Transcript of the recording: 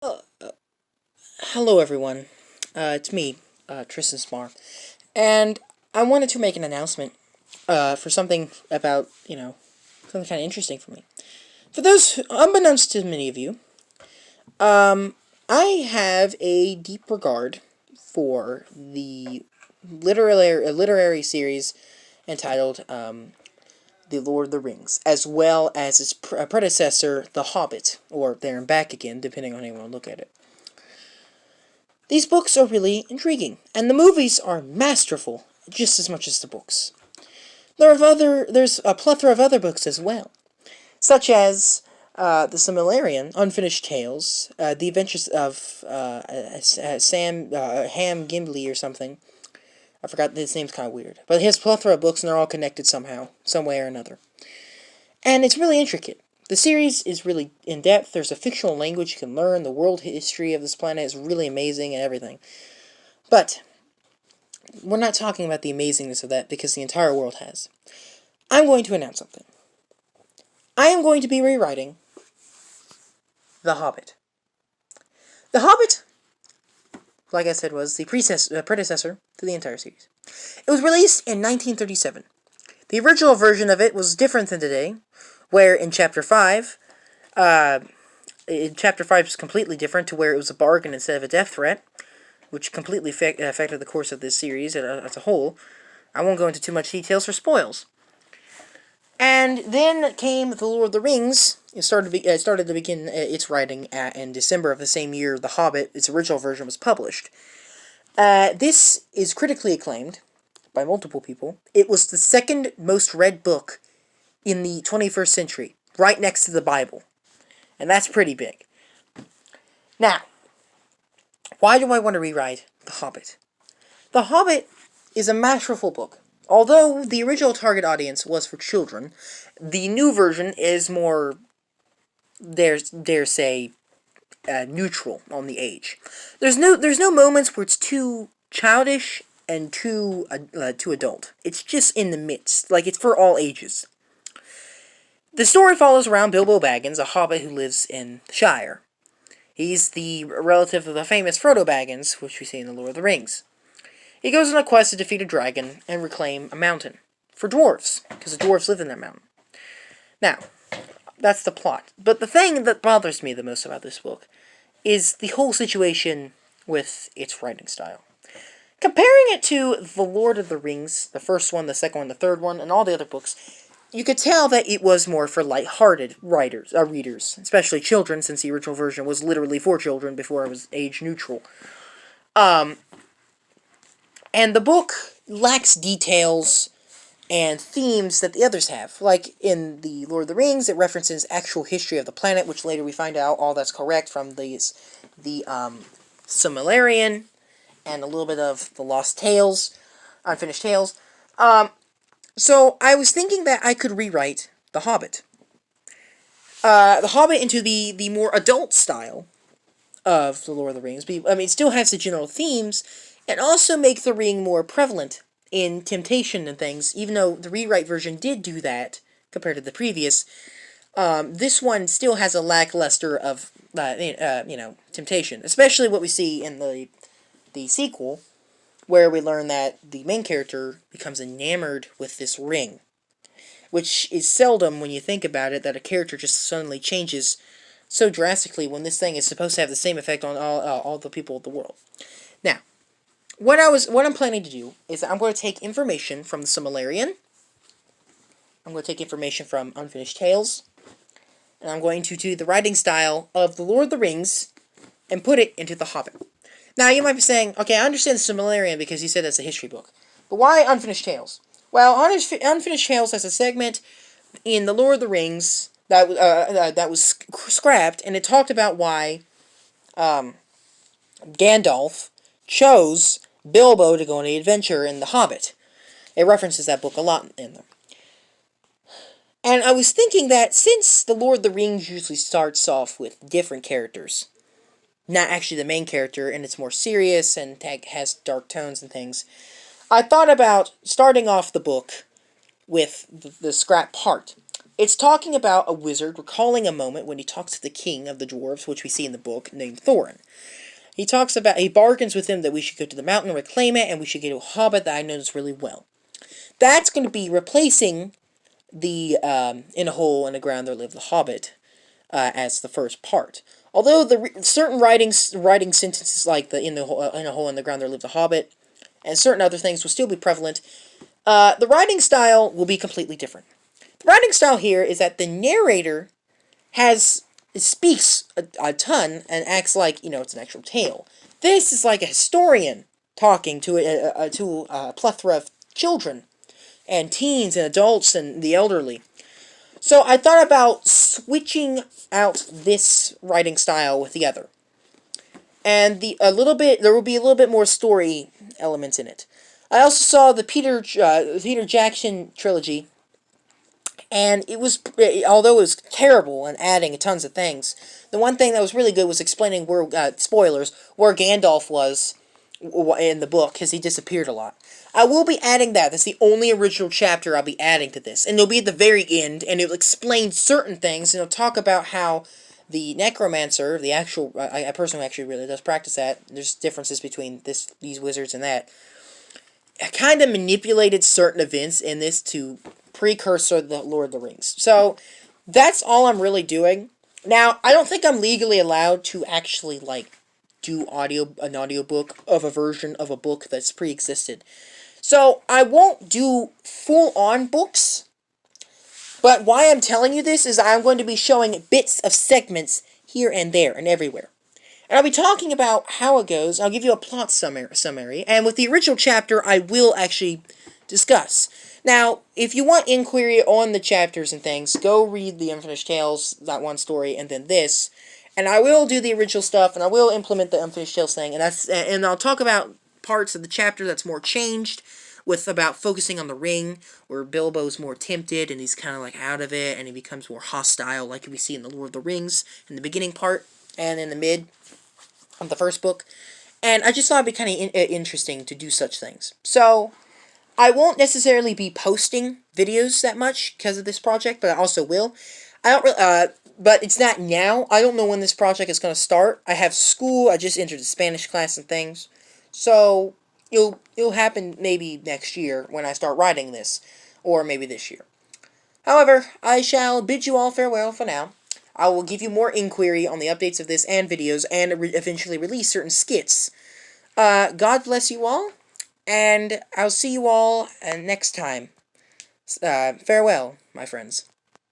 Uh, Hello, everyone. It's me, Tristan Smar, and I wanted to make an announcement for something about something kind of interesting for me. For those unbeknownst to many of you, I have a deep regard for the literary series entitled "The Lord of the Rings," as well as its predecessor, "The Hobbit," or "There and Back Again," depending on how you want to look at it. These books are really intriguing, and the movies are masterful just as much as the books. There's a plethora of other books as well, such as The Silmarillion, Unfinished Tales, The Adventures of Ham Gimli or something. I forgot, his name's kind of weird. But he has a plethora of books, and they're all connected somehow, some way or another. And it's really intricate. The series is really in-depth. There's a fictional language you can learn. The world history of this planet is really amazing and everything. But we're not talking about the amazingness of that because the entire world has. I'm going to announce something. I am going to be rewriting The Hobbit. The Hobbit, like I said, was the predecessor to the entire series. It was released in 1937. The original version of it was different than today, where in Chapter 5, Chapter 5 is completely different to where it was a bargain instead of a death threat, which completely affected the course of this series as a whole. I won't go into too much details for spoils. And then came The Lord of the Rings. It started to begin its writing in December of the same year The Hobbit, its original version, was published. This is critically acclaimed by multiple people. It was the second most read book in the 21st century, right next to the Bible. And that's pretty big. Now, why do I want to rewrite The Hobbit? The Hobbit is a masterful book. Although the original target audience was for children, the new version is more, dare say, neutral on the age. There's no moments where it's too childish and too adult. It's just in the midst, like it's for all ages. The story follows around Bilbo Baggins, a hobbit who lives in the Shire. He's the relative of the famous Frodo Baggins, which we see in The Lord of the Rings. He goes on a quest to defeat a dragon and reclaim a mountain for dwarves, because the dwarves live in that mountain. Now, that's the plot. But the thing that bothers me the most about this book is the whole situation with its writing style. Comparing it to The Lord of the Rings, the first one, the second one, the third one, and all the other books, you could tell that it was more for light-hearted readers, especially children, since the original version was literally for children before it was age neutral. And the book lacks details and themes that the others have. Like in The Lord of the Rings, it references actual history of the planet, which later we find out all that's correct from the Silmarillion and a little bit of the Lost Tales, Unfinished Tales. So I was thinking that I could rewrite The Hobbit. The Hobbit into the more adult style of The Lord of the Rings. It still has the general themes, and also make the ring more prevalent in temptation and things, even though the rewrite version did do that compared to the previous. This one still has a lackluster of, temptation, especially what we see in the sequel, where we learn that the main character becomes enamored with this ring, which is seldom when you think about it, that a character just suddenly changes so drastically when this thing is supposed to have the same effect on all the people of the world. Now, what I'm planning to do is I'm going to take information from the Silmarillion, I'm going to take information from Unfinished Tales, and I'm going to do the writing style of The Lord of the Rings and put it into The Hobbit. Now, you might be saying, okay, I understand the Silmarillion because you said it's a history book, but why Unfinished Tales? Well, Unfinished Tales has a segment in The Lord of the Rings that was scrapped, and it talked about why Gandalf chose Bilbo to go on the adventure in The Hobbit. It references that book a lot in there. And I was thinking that since The Lord of the Rings usually starts off with different characters, not actually the main character, and it's more serious and has dark tones and things, I thought about starting off the book with the scrap part. It's talking about a wizard recalling a moment when he talks to the king of the dwarves, which we see in the book, named Thorin. He bargains with him that we should go to the mountain and reclaim it, and we should get to a hobbit that I knows really well. That's going to be replacing the In a Hole in the Ground There Lived the Hobbit as the first part. Although certain writing sentences like the in a Hole in the Ground There Lived the Hobbit and certain other things will still be prevalent, the writing style will be completely different. The writing style here is that the narrator speaks a ton and acts like, it's an actual tale. This is like a historian talking to a plethora of children and teens and adults and the elderly. So I thought about switching out this writing style with the other. And there will be a little bit more story elements in it. I also saw the Peter Jackson trilogy, and although it was terrible and adding tons of things, the one thing that was really good was explaining where Gandalf was in the book, because he disappeared a lot. I will be adding that. That's the only original chapter I'll be adding to this. And it'll be at the very end, and it'll explain certain things, and it'll talk about how the necromancer, the actual, a person who actually really does practice that, there's differences between these wizards and that, kind of manipulated certain events in this to precursor the Lord of the Rings. So, that's all I'm really doing. Now, I don't think I'm legally allowed to actually, do an audiobook of a version of a book that's pre-existed. So, I won't do full-on books, but why I'm telling you this is I'm going to be showing bits of segments here and there and everywhere. And I'll be talking about how it goes. I'll give you a plot summary, and with the original chapter, I will actually discuss. Now, if you want inquiry on the chapters and things, go read the Unfinished Tales, that one story, and then this. And I will do the original stuff, and I will implement the Unfinished Tales thing, and I'll talk about parts of the chapter that's more changed, with about focusing on the ring, where Bilbo's more tempted, and he's kind of out of it, and he becomes more hostile, like we see in the Lord of the Rings, in the beginning part, and in the mid of the first book. And I just thought it'd be kind of interesting to do such things. So, I won't necessarily be posting videos that much because of this project, but I also will. I don't really, but it's not now. I don't know when this project is going to start. I have school. I just entered the Spanish class and things. So, it'll happen maybe next year when I start writing this, or maybe this year. However, I shall bid you all farewell for now. I will give you more inquiry on the updates of this and videos, and eventually release certain skits. God bless you all, and I'll see you all next time. Farewell, my friends.